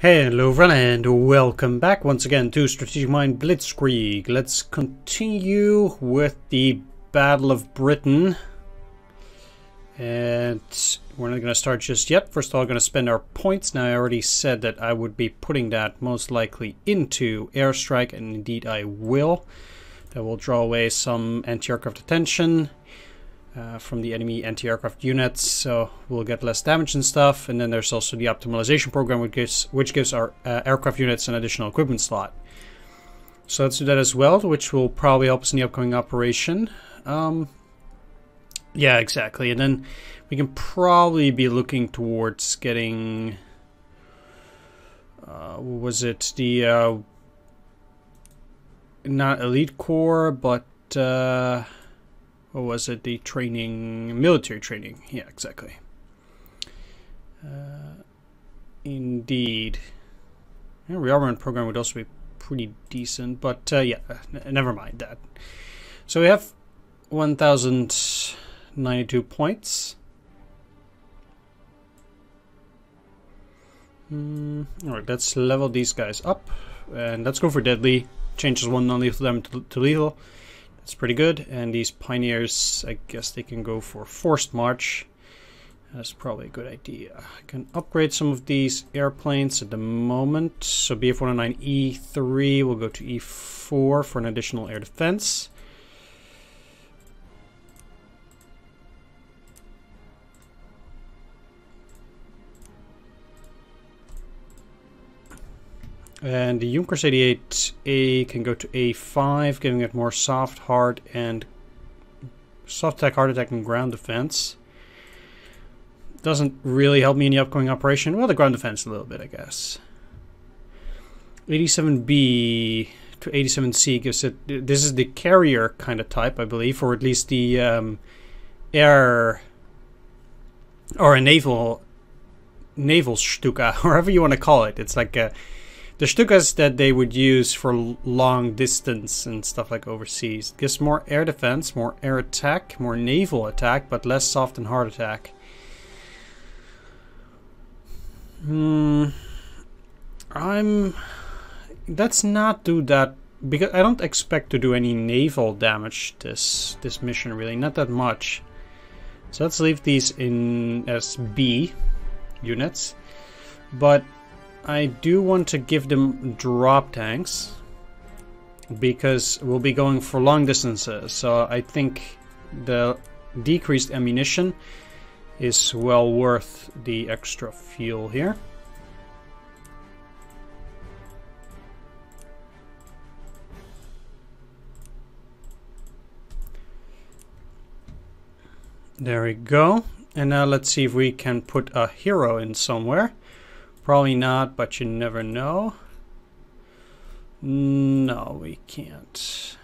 Hello everyone and welcome back once again to Strategic Mind Blitzkrieg. Let's continue with the Battle of Britain. And we're not going to start just yet. First of all, I'm going to spend our points. Now I already said that I would be putting that most likely into airstrike, and indeed I will. That will draw away some anti-aircraft attention from the enemy anti-aircraft units, so we'll get less damage and stuff. And then there's also the optimization program, which gives our aircraft units an additional equipment slot. So let's do that as well, which will probably help us in the upcoming operation. Yeah, exactly. And then we can probably be looking towards getting what was it, the not elite corps, but what was it? The training, military training. Yeah, exactly. Indeed. Yeah, rearmament program would also be pretty decent, but yeah, never mind that. So we have 1,092 points. Alright, let's level these guys up. And let's go for deadly. Changes one non-lethal damage to lethal. That's pretty good. And these pioneers, I guess they can go for forced march. That's probably a good idea. I can upgrade some of these airplanes at the moment. So Bf-109E3 will go to E4 for an additional air defense. And the Junkers 88A can go to A5, giving it more soft, hard, and soft attack, hard attack, and ground defense. Doesn't really help me in the upcoming operation. Well, the ground defense a little bit, I guess. 87B to 87C gives it. This is the carrier kind of type, I believe, or at least the air or a naval Stuka, however you want to call it. It's like a. The Stukas that they would use for long distance and stuff like overseas. It gives more air defense, more air attack, more naval attack, but less soft and hard attack. Let's not do that, because I don't expect to do any naval damage this mission, really, not that much. So let's leave these in as B units, but I do want to give them drop tanks because we'll be going for long distances. So I think the decreased ammunition is well worth the extra fuel here. There we go. And now let's see if we can put a hero in somewhere. Probably not, but you never know. No, we can't.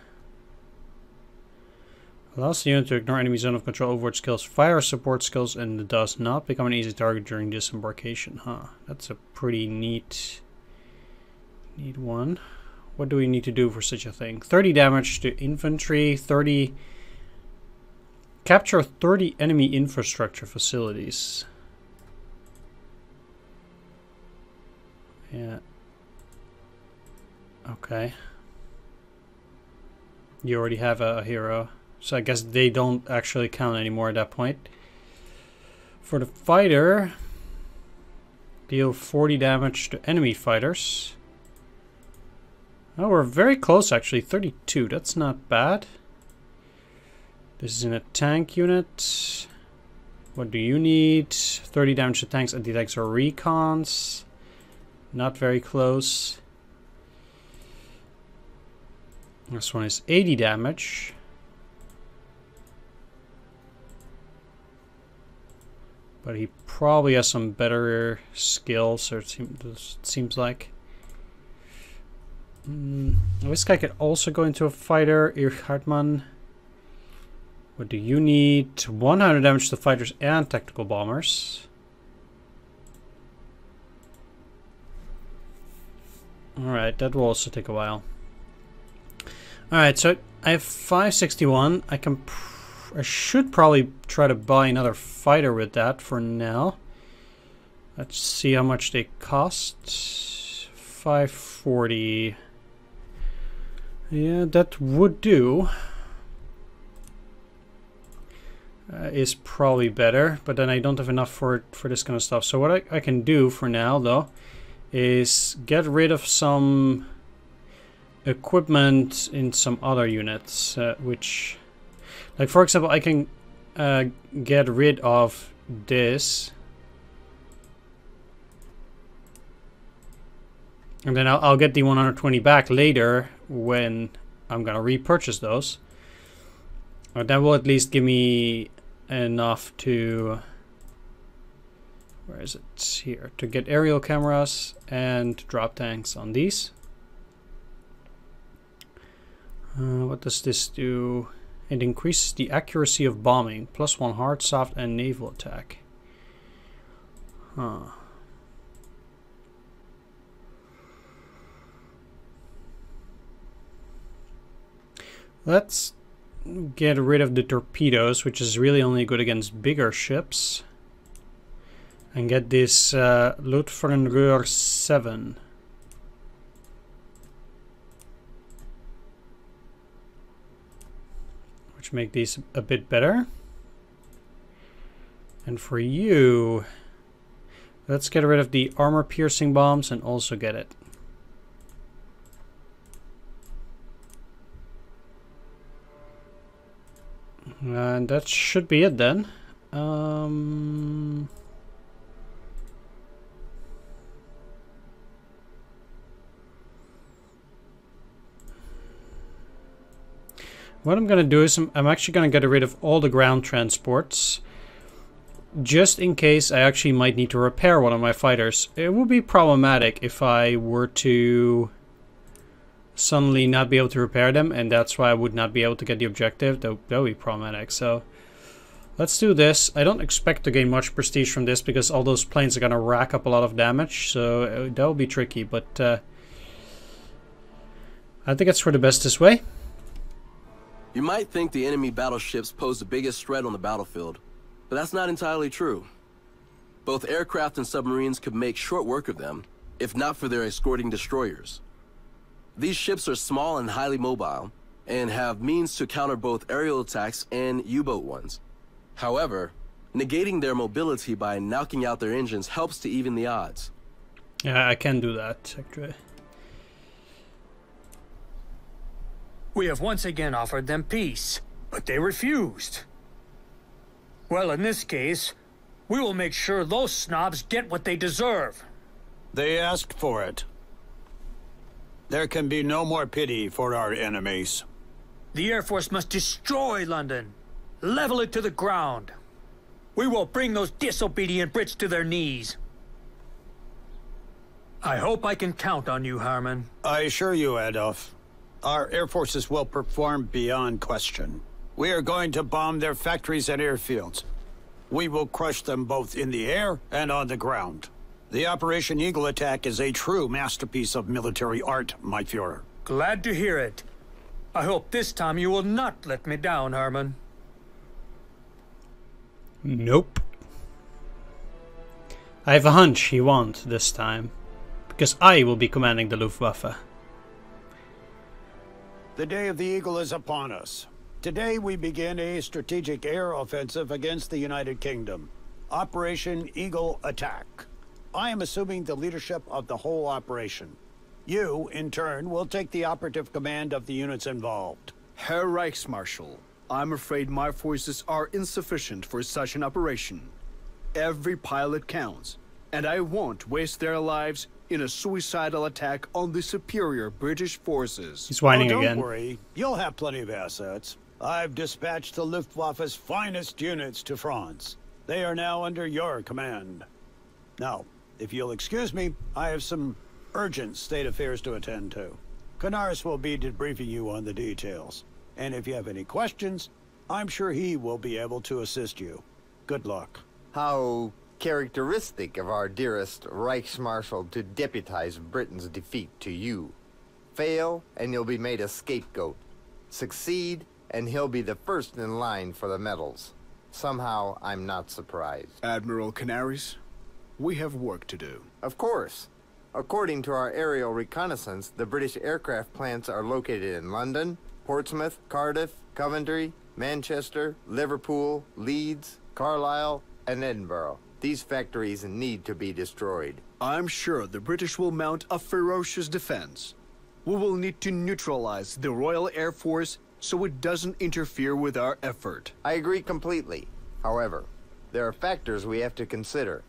Allows the unit to ignore enemy zone of control, overwatch skills, fire support skills, and does not become an easy target during disembarkation. Huh, that's a pretty neat one. What do we need to do for such a thing? 30 damage to infantry, 30... Capture 30 enemy infrastructure facilities. Yeah. Okay. You already have a hero. So I guess they don't actually count anymore at that point. For the fighter, deal 40 damage to enemy fighters. Oh, we're very close actually. 32. That's not bad. This is in a tank unit. What do you need? 30 damage to tanks, anti-tanks, or recons. Not very close. This one is 80 damage. But he probably has some better skills, or it seems like. This guy could also go into a fighter. Hartmann. What do you need? 100 damage to fighters and tactical bombers. Alright, that will also take a while. Alright, so I have 561. I should probably try to buy another fighter with that for now. Let's see how much they cost. 540. Yeah, that would do. Is probably better, but then I don't have enough for this kind of stuff. So what I can do for now, though, is get rid of some equipment in some other units, which, like for example, I can get rid of this. And then I'll get the 120 back later when I'm gonna repurchase those. That will at least give me enough to... Where is it? Here. To get aerial cameras and drop tanks on these. What does this do? It increases the accuracy of bombing. +1 hard, soft, and naval attack. Huh. Let's get rid of the torpedoes, which is really only good against bigger ships. And get this Luftfernrohr 7. Which make these a bit better. And for you, let's get rid of the armor-piercing bombs and also get it. And that should be it then. What I'm going to do is I'm actually going to get rid of all the ground transports. Just in case I actually might need to repair one of my fighters. It would be problematic if I were to suddenly not be able to repair them, and that's why I would not be able to get the objective. That would be problematic. So let's do this. I don't expect to gain much prestige from this because all those planes are going to rack up a lot of damage, so that will be tricky, but I think it's for the best this way. You might think the enemy battleships pose the biggest threat on the battlefield, but that's not entirely true. Both aircraft and submarines could make short work of them, if not for their escorting destroyers. These ships are small and highly mobile, and have means to counter both aerial attacks and U-boat ones. However, negating their mobility by knocking out their engines helps to even the odds. Yeah, I can do that, actually. We have once again offered them peace, but they refused. Well, in this case, we will make sure those snobs get what they deserve. They asked for it. There can be no more pity for our enemies. The Air Force must destroy London. Level it to the ground. We will bring those disobedient Brits to their knees. I hope I can count on you, Harman. I assure you, Adolf, our air forces will perform beyond question. We are going to bomb their factories and airfields. We will crush them both in the air and on the ground. The Operation Eagle attack is a true masterpiece of military art, my Führer. Glad to hear it. I hope this time you will not let me down, Harman. Nope. I have a hunch he won't this time, because I will be commanding the Luftwaffe. The day of the Eagle is upon us. Today we begin a strategic air offensive against the United Kingdom. Operation Eagle Attack. I am assuming the leadership of the whole operation. You, in turn, will take the operative command of the units involved. Herr Reichsmarschall, I'm afraid my forces are insufficient for such an operation. Every pilot counts, and I won't waste their lives in a suicidal attack on the superior British forces. He's whining don't again. Don't worry, you'll have plenty of assets. I've dispatched the Luftwaffe's finest units to France. They are now under your command. Now, if you'll excuse me, I have some urgent state affairs to attend to. Canaris will be debriefing you on the details. And if you have any questions, I'm sure he will be able to assist you. Good luck. How characteristic of our dearest Reichsmarschall to deputize Britain's defeat to you. Fail, and you'll be made a scapegoat. Succeed, and he'll be the first in line for the medals. Somehow, I'm not surprised. Admiral Canaris, We have work to do. Of course. According to our aerial reconnaissance, the British aircraft plants are located in London, Portsmouth, Cardiff, Coventry, Manchester, Liverpool, Leeds, Carlisle, and Edinburgh. These factories need to be destroyed. I'm sure the British will mount a ferocious defense. We will need to neutralize the Royal Air Force so it doesn't interfere with our effort. I agree completely. However, there are factors we have to consider.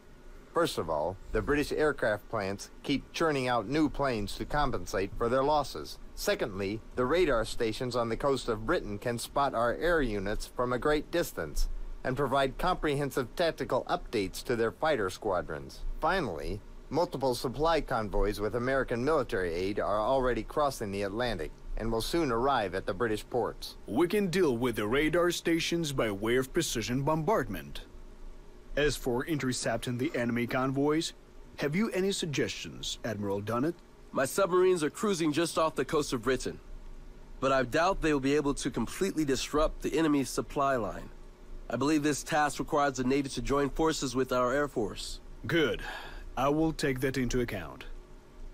First of all, the British aircraft plants keep churning out new planes to compensate for their losses. Secondly, the radar stations on the coast of Britain can spot our air units from a great distance and provide comprehensive tactical updates to their fighter squadrons. Finally, multiple supply convoys with American military aid are already crossing the Atlantic and will soon arrive at the British ports. We can deal with the radar stations by way of precision bombardment. As for intercepting the enemy convoys, have you any suggestions, Admiral Dunnet? My submarines are cruising just off the coast of Britain, but I doubt they will be able to completely disrupt the enemy's supply line. I believe this task requires the Navy to join forces with our Air Force. Good. I will take that into account.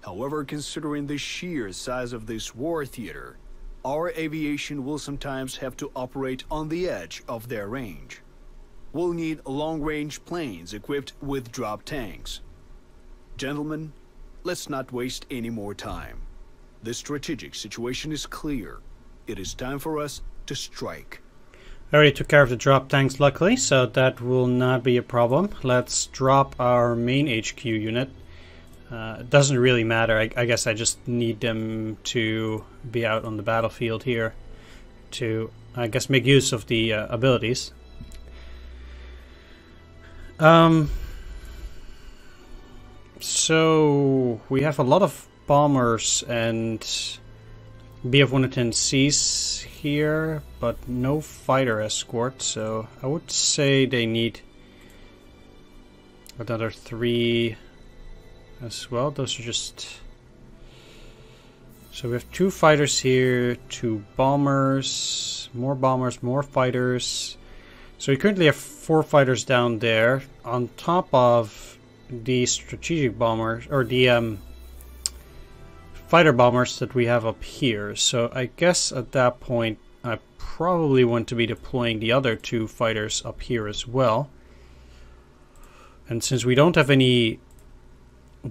However, considering the sheer size of this war theater, our aviation will sometimes have to operate on the edge of their range. We'll need long-range planes equipped with drop tanks. Gentlemen, let's not waste any more time. The strategic situation is clear. It is time for us to strike. I already took care of the drop tanks, luckily, so that will not be a problem. Let's drop our main HQ unit. It doesn't really matter. I guess I just need them to be out on the battlefield here to, I guess, make use of the abilities. So we have a lot of bombers and Bf-110Cs here, but no fighter escort, so I would say they need another 3 as well. Those are just... So we have 2 fighters here, 2 bombers, more fighters. So we currently have 4 fighters down there, on top of the strategic bombers, or the fighter bombers that we have up here. So I guess at that point I probably want to be deploying the other 2 fighters up here as well. And since we don't have any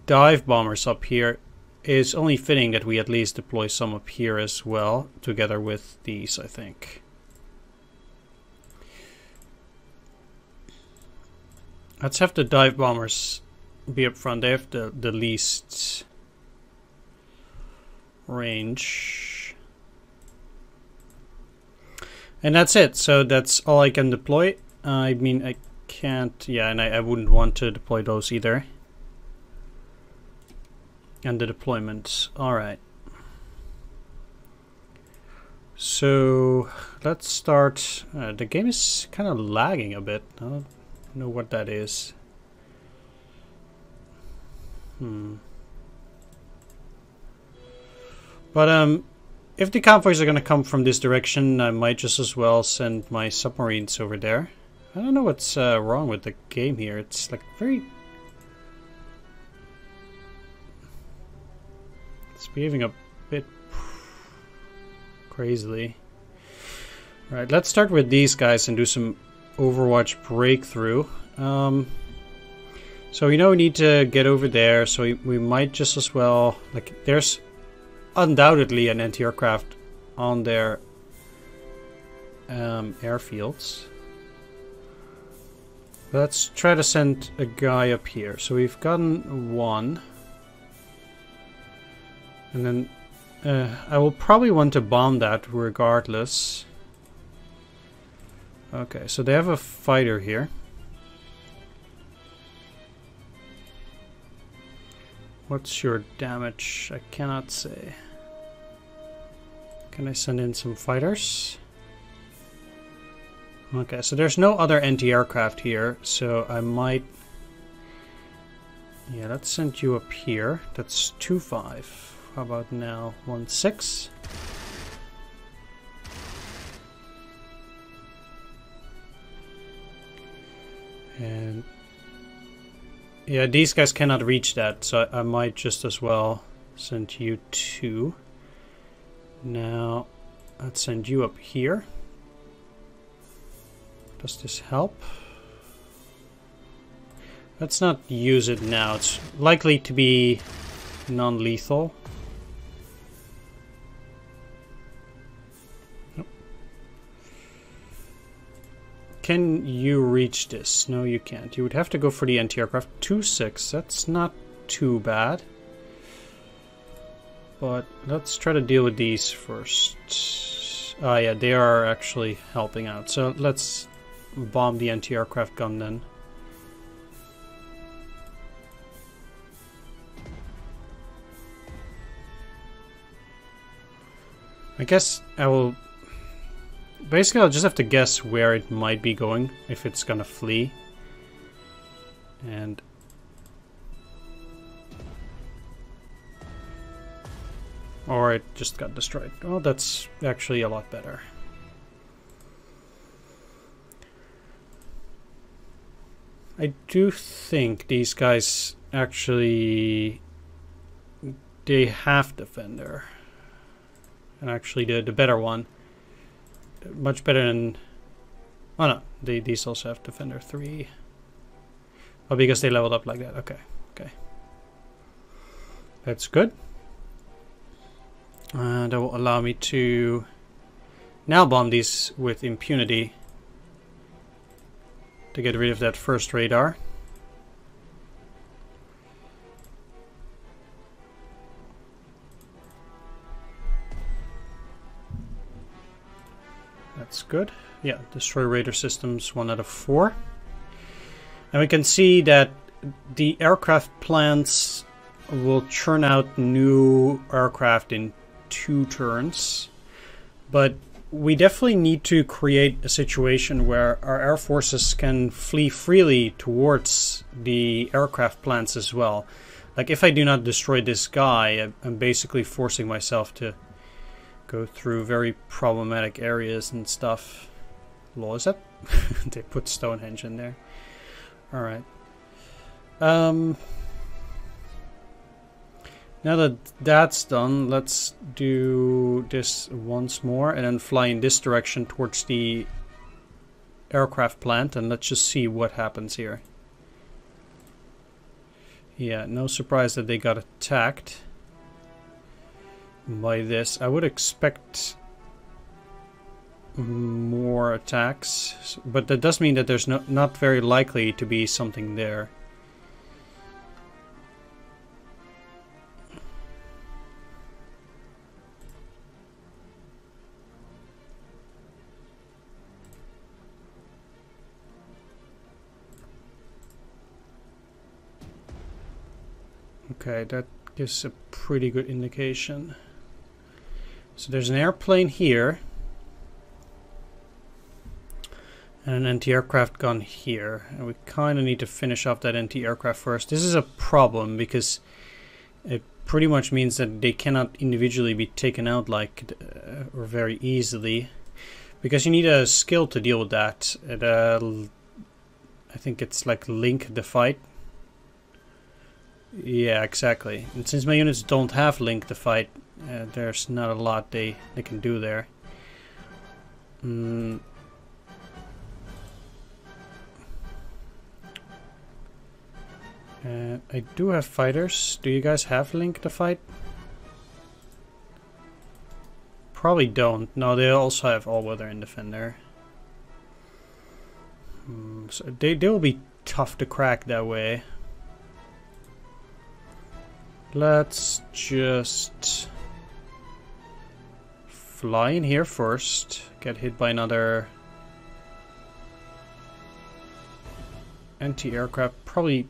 dive bombers up here, it's only fitting that we at least deploy some up here as well, together with these, I think. Let's have the dive bombers be up front. They have the least range. And that's it. So that's all I can deploy. I mean, I can't... Yeah, and I wouldn't want to deploy those either. And the deployments. Alright. So, let's start... the game is kind of lagging a bit. I don't know what that is. But if the convoys are going to come from this direction, I might just as well send my submarines over there. I don't know what's wrong with the game here. It's like very... It's behaving a bit crazily. Alright, let's start with these guys and do some Overwatch breakthrough. So we know we need to get over there, so we might just as well... Like, there's undoubtedly an anti-aircraft on their airfields. Let's try to send a guy up here. So we've gotten 1. And then I will probably want to bomb that regardless. Okay, so they have a fighter here. What's your damage? I cannot say. Can I send in some fighters? Okay, so there's no other anti-aircraft here, so I might... Yeah, let's send you up here. That's 2-5. How about now 1-6? And Yeah, these guys cannot reach that, so I might just as well send you 2. Now, let's send you up here. Does this help? Let's not use it now. It's likely to be non-lethal. Nope. Can you reach this? No, you can't. You would have to go for the anti-aircraft. 2-6. That's not too bad. But let's try to deal with these first. Ah, yeah, they are actually helping out. So let's bomb the anti-aircraft gun then. I guess I will... Basically, I'll just have to guess where it might be going, if it's gonna flee. And... Or it just got destroyed. Oh, that's actually a lot better. I do think these guys actually... They have Defender. And actually the better one. Much better than... Oh no, these also have Defender 3. Oh, because they leveled up like that. Okay, okay. That's good. That will allow me to now bomb these with impunity to get rid of that first radar. That's good. Yeah, destroy radar systems 1 out of 4. And we can see that the aircraft plants will churn out new aircraft in 2 turns. But we definitely need to create a situation where our air forces can flee freely towards the aircraft plants as well. Like if I do not destroy this guy, I'm basically forcing myself to go through very problematic areas and stuff. Lol, is that? They put Stonehenge in there. Alright. Now that that's done, let's do this once more and then fly in this direction towards the aircraft plant, and let's just see what happens here. Yeah, no surprise that they got attacked by this. I would expect more attacks, but that does mean that there's not very likely to be something there. Okay, that gives a pretty good indication. So there's an airplane here and an anti-aircraft gun here, and we kind of need to finish off that anti-aircraft first. This is a problem because it pretty much means that they cannot individually be taken out like or very easily, because you need a skill to deal with that. I think it's like link the fight. Yeah, exactly. And since my units don't have link the fight, there's not a lot they can do there. I do have fighters. Do you guys have link the fight? Probably don't. No, they also have all-weather and defender. So they will be tough to crack that way. Let's just fly in here first. Get hit by another anti-aircraft. Probably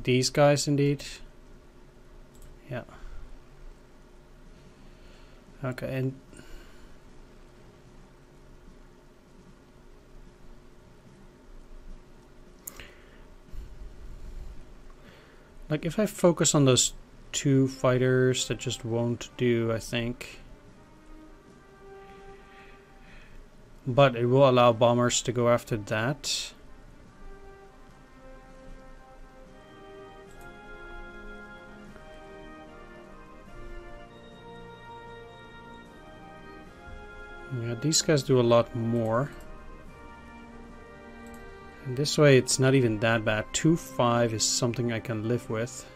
these guys indeed. Yeah. Okay, and like if I focus on those 2 fighters, that just won't do, I think. But it will allow bombers to go after that. Yeah, these guys do a lot more. And this way it's not even that bad. 2-5 is something I can live with.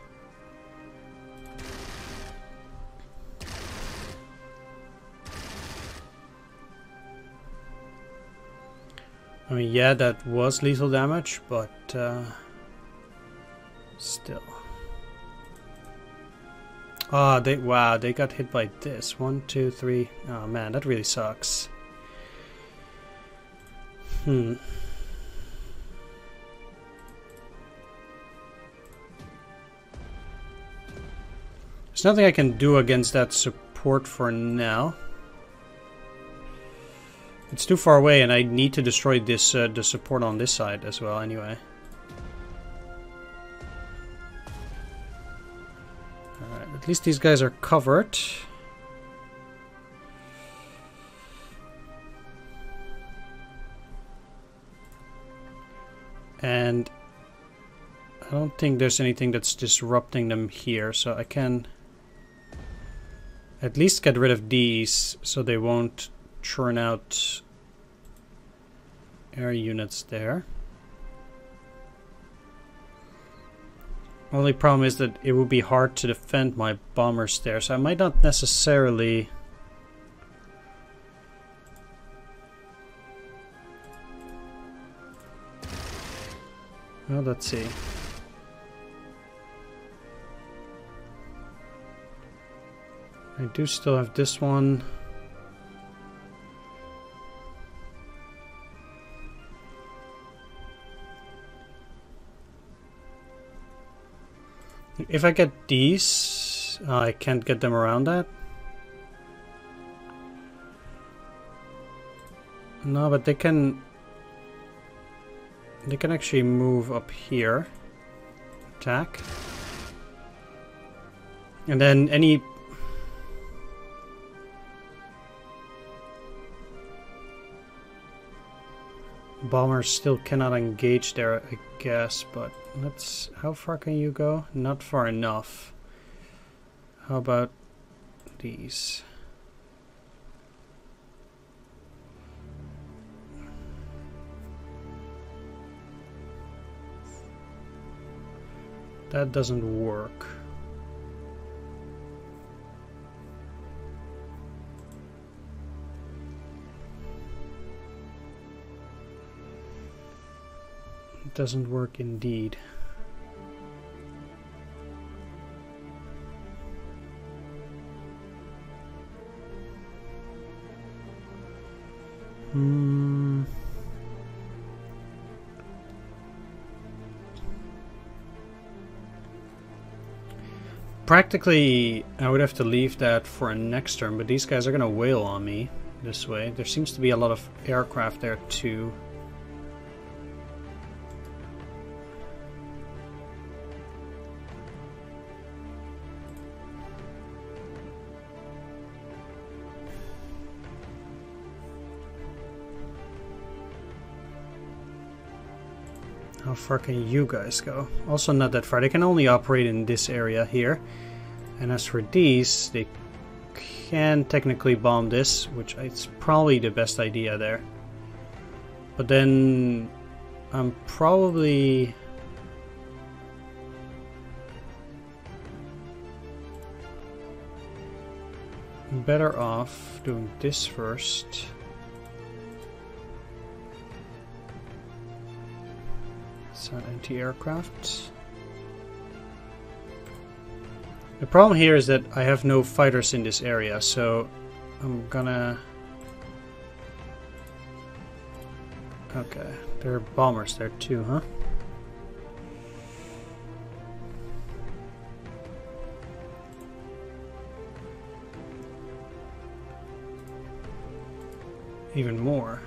I mean, yeah, that was lethal damage, but still. Oh, wow, they got hit by this. 1, 2, 3. Oh man, that really sucks. There's nothing I can do against that support for now. It's too far away, and I need to destroy this the support on this side as well anyway. Alright, at least these guys are covered. And I don't think there's anything that's disrupting them here, so I can at least get rid of these so they won't churn out air units there. Only problem is that it would be hard to defend my bombers there, so I might not necessarily well, let's see. I do still have this one. If I get these, I can't get them around that. No, but they can actually move up here. Attack. And then any bombers still cannot engage there, I guess, but let's... How far can you go? Not far enough. How about these? That doesn't work. It doesn't work indeed. Practically, I would have to leave that for a next turn, but these guys are gonna wail on me this way. There seems to be a lot of aircraft there too. How far can you guys go? Also not that far. They can only operate in this area here. And as for these, they can technically bomb this, which is probably the best idea there. But then I'm probably... better off doing this first. Anti-aircraft. The problem here is that I have no fighters in this area, so I'm gonna... Okay, there are bombers there too, huh? Even more.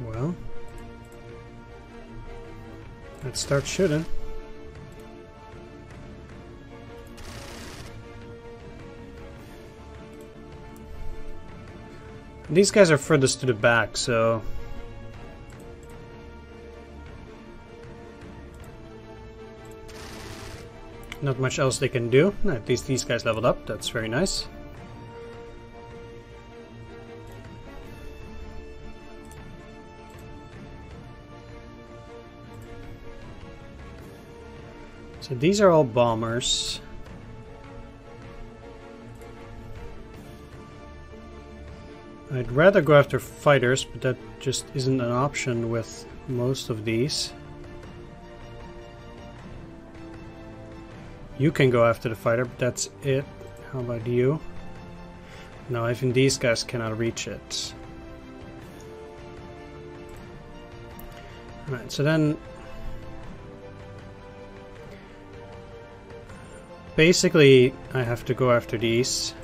Well, let's start shooting. These guys are furthest to the back, so Not much else they can do. At least these guys leveled up. That's very nice. So these are all bombers. I'd rather go after fighters, but that just isn't an option with most of these. You can go after the fighter, but that's it. How about you? No, even these guys cannot reach it. Alright, so then... basically, I have to go after these.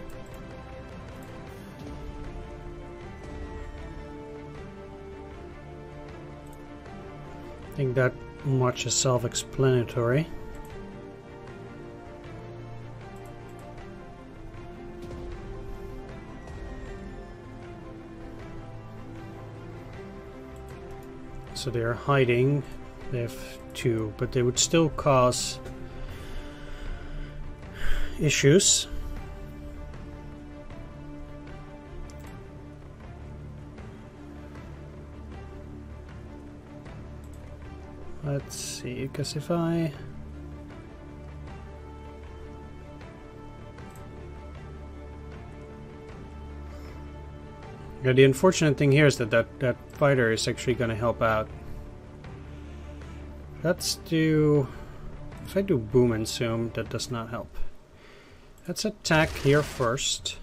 I think that much is self-explanatory. So they're hiding. They have 2, but they would still cause issues. Let's see, because if I... yeah, the unfortunate thing here is that fighter is actually going to help out. Let's do... if I do boom and zoom, that does not help. Let's attack here first.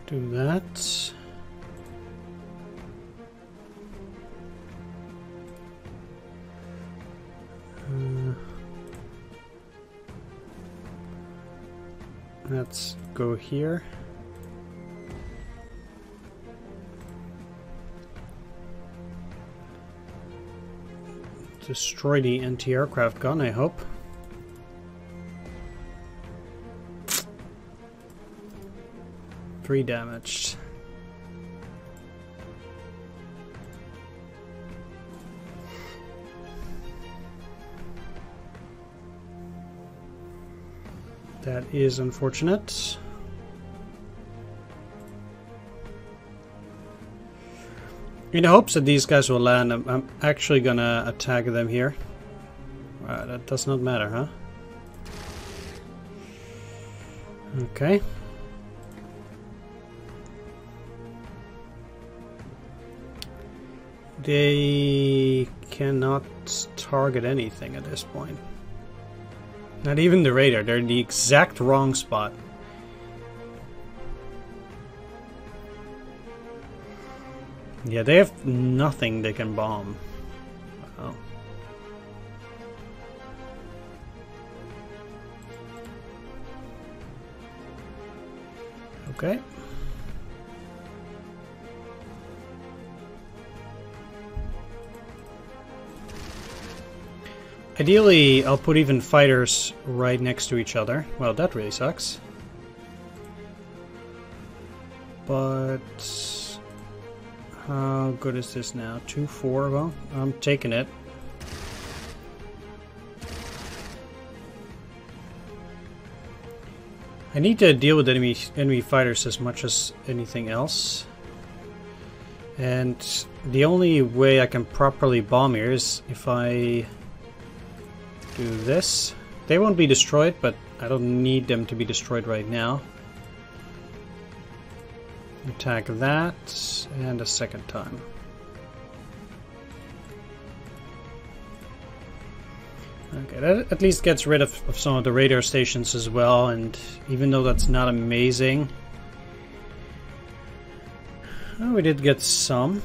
Do that. Let's go here. Destroy the anti-aircraft gun, I hope. Damaged. That is unfortunate. In the hopes that these guys will land, I'm actually gonna attack them here. That does not matter, huh? Okay. They cannot target anything at this point. Not even the radar. They're in the exact wrong spot. Yeah, they have nothing they can bomb. Wow. Okay. Ideally, I'll put even fighters right next to each other. Well, that really sucks. But how good is this now? 2-4, well, I'm taking it. I need to deal with enemy fighters as much as anything else. And the only way I can properly bomb here is if I do this. They won't be destroyed, but I don't need them to be destroyed right now. Attack that, and a second time. Okay, that at least gets rid of some of the radar stations as well, and even though that's not amazing, oh, we did get some.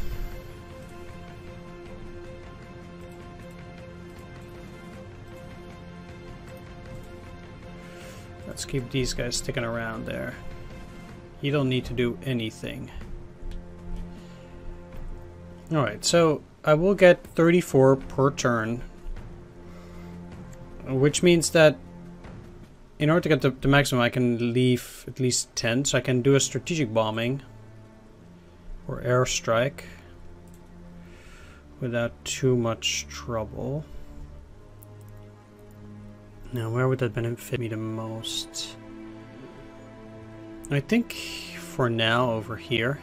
Let's keep these guys sticking around there. You don't need to do anything. Alright, so I will get 34 per turn, which means that in order to get the maximum I can leave at least 10, so I can do a strategic bombing or airstrike without too much trouble. Now, where would that benefit me the most? I think for now over here.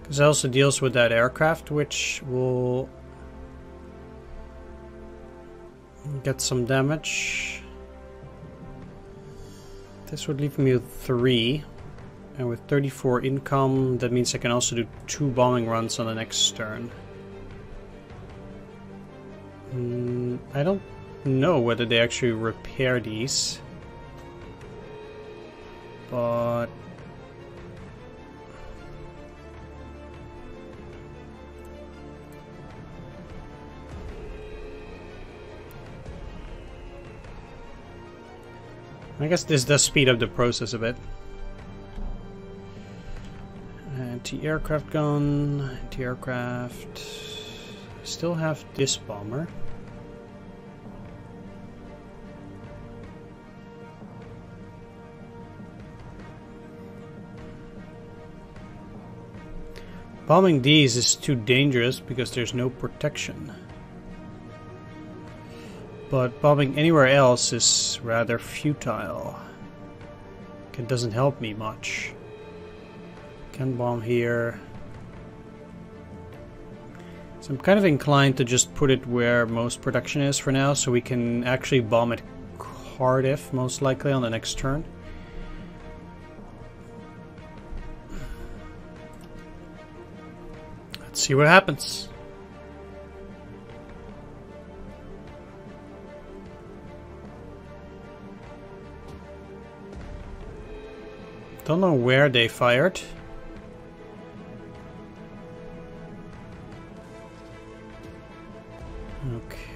Because it also deals with that aircraft, which will get some damage. This would leave me with 3. And with 34 income, that means I can also do 2 bombing runs on the next turn. I don't know whether they actually repair these. But I guess this does speed up the process a bit. Anti-aircraft gun, anti-aircraft. Still have this bomber. Bombing these is too dangerous because there's no protection. But bombing anywhere else is rather futile. It doesn't help me much. Can bomb here. So I'm kind of inclined to just put it where most protection is for now, so we can actually bomb at Cardiff most likely on the next turn. Let's see what happens. Don't know where they fired.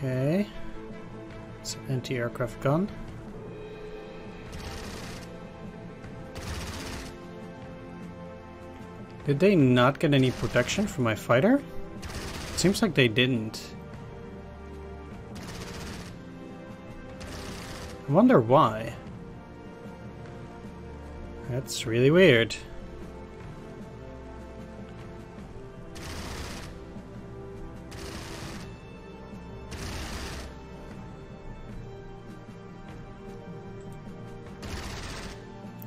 Okay. It's an anti-aircraft gun. Did they not get any protection from my fighter? It seems like they didn't. I wonder why. That's really weird.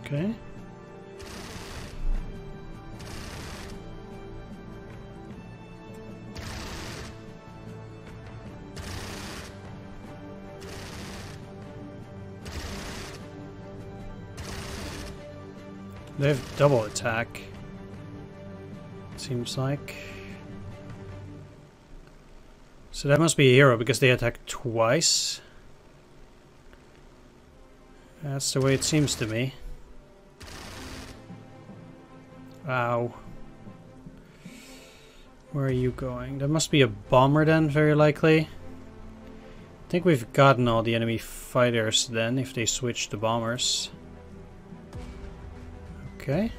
Okay. They have double attack, seems like. So that must be a hero because they attack twice. That's the way it seems to me. Wow. Where are you going? That must be a bomber then, very likely. I think we've gotten all the enemy fighters then, if they switch to bombers. Okay.